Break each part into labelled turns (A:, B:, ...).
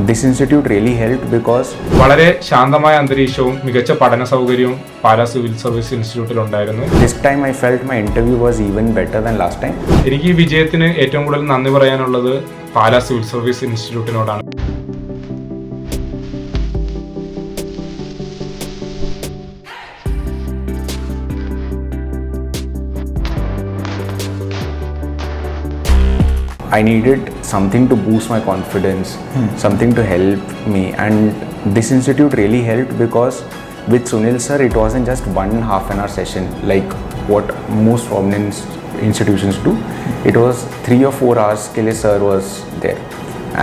A: This institute really helped because
B: വളരെ ശാന്തമായ അന്തരീക്ഷവും മികച്ച പഠന സൗകര്യവും പാലാ സിവിൽ സർവീസ് ഇൻസ്റ്റിറ്റ്യൂട്ടിൽ ഉണ്ടായിരുന്നു.
A: this time I felt my interview was even better than last time.
B: എനിക്ക് ഈ വിജയത്തിന് ഏറ്റവും കൂടുതൽ നന്ദി പറയാനുള്ളത് പാലാ സിവിൽ സർവീസ് ഇൻസ്റ്റിറ്റ്യൂട്ടിനോടാണ്.
A: I needed something to boost my confidence, something to help me, and this institute really helped because with Sunil sir it wasn't just 1.5 hour session like what most prominent institutions do. It was 3 or 4 hours ke liye sir was there,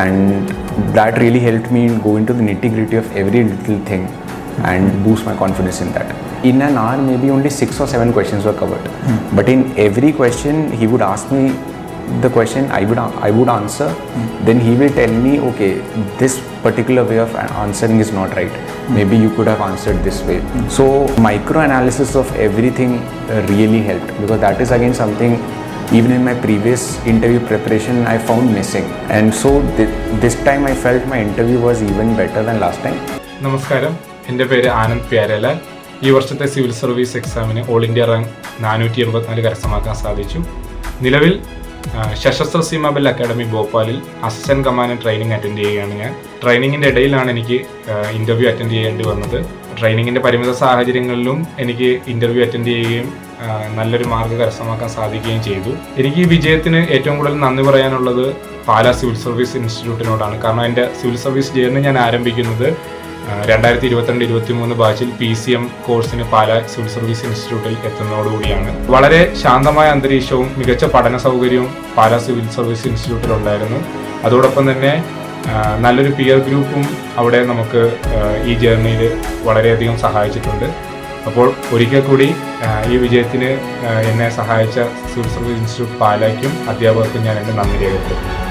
A: and that really helped me go into the nitty gritty of every little thing and boost my confidence in that. In an hour maybe only 6 or 7 questions were covered, but in every question he would ask me the question, I would answer, then he will tell me, okay, this particular way of answering is not right, maybe you could have answered this way. So micro analysis of everything really helped, because that is again something even in my previous interview preparation I found missing, and so this time I felt my interview was even better than last time.
B: നമസ്കാരം, എൻ്റെ പേര് ആനന്ദ് പ്യാരലാൽ. ഈ വർഷത്തെ civil service എക്സാമിന് all India rank 484 കരസ്ഥമാക്കാൻ സാധിച്ചു. നിലവിൽ സശസ്ത്ര സീമാ ബൽ academy ഭോപ്പാലിൽ അസിസ്റ്റന്റ് കമാൻഡന്റ് ട്രെയിനിങ് അറ്റൻഡ് ചെയ്യുകയാണ് ഞാൻ. ട്രെയിനിങ്ങിൻ്റെ ഇടയിലാണ് എനിക്ക് ഇൻ്റർവ്യൂ അറ്റൻഡ് ചെയ്യേണ്ടി വന്നത്. ട്രെയിനിങ്ങിൻ്റെ പരിമിത സാഹചര്യങ്ങളിലും എനിക്ക് ഇൻ്റർവ്യൂ അറ്റൻഡ് ചെയ്യുകയും നല്ലൊരു മാർക്ക് കരസ്ഥമാക്കാൻ സാധിക്കുകയും ചെയ്തു. എനിക്ക് ഈ വിജയത്തിന് ഏറ്റവും കൂടുതൽ നന്ദി പറയാനുള്ളത് പാലാ സിവിൽ സർവീസ് ഇൻസ്റ്റിറ്റ്യൂട്ടിനോടാണ്. കാരണം എൻ്റെ സിവിൽ സർവീസ് ജേർണി ഞാൻ ആരംഭിക്കുന്നത് 2022-23 ബാച്ചിൽ PCM കോഴ്സിന് പാലാ സിവിൽ സർവീസ് ഇൻസ്റ്റിറ്റ്യൂട്ടിൽ എത്തുന്നതോടുകൂടിയാണ്. വളരെ ശാന്തമായ അന്തരീക്ഷവും മികച്ച പഠന സൗകര്യവും പാലാ സിവിൽ സർവീസ് ഇൻസ്റ്റിറ്റ്യൂട്ടിൽ ഉണ്ടായിരുന്നു. അതോടൊപ്പം തന്നെ നല്ലൊരു പിയർ ഗ്രൂപ്പും അവിടെ നമുക്ക് ഈ ജേർണിയിൽ വളരെയധികം സഹായിച്ചിട്ടുണ്ട്. അപ്പോൾ ഒരിക്കൽ കൂടി ഈ വിജയത്തിന് എന്നെ സഹായിച്ച സിവിൽ സർവീസ് ഇൻസ്റ്റിറ്റ്യൂട്ട് പാലായ്ക്കും അധ്യാപകർക്കും ഞാൻ എൻ്റെ നന്ദി രേഖപ്പെടുത്തുന്നു.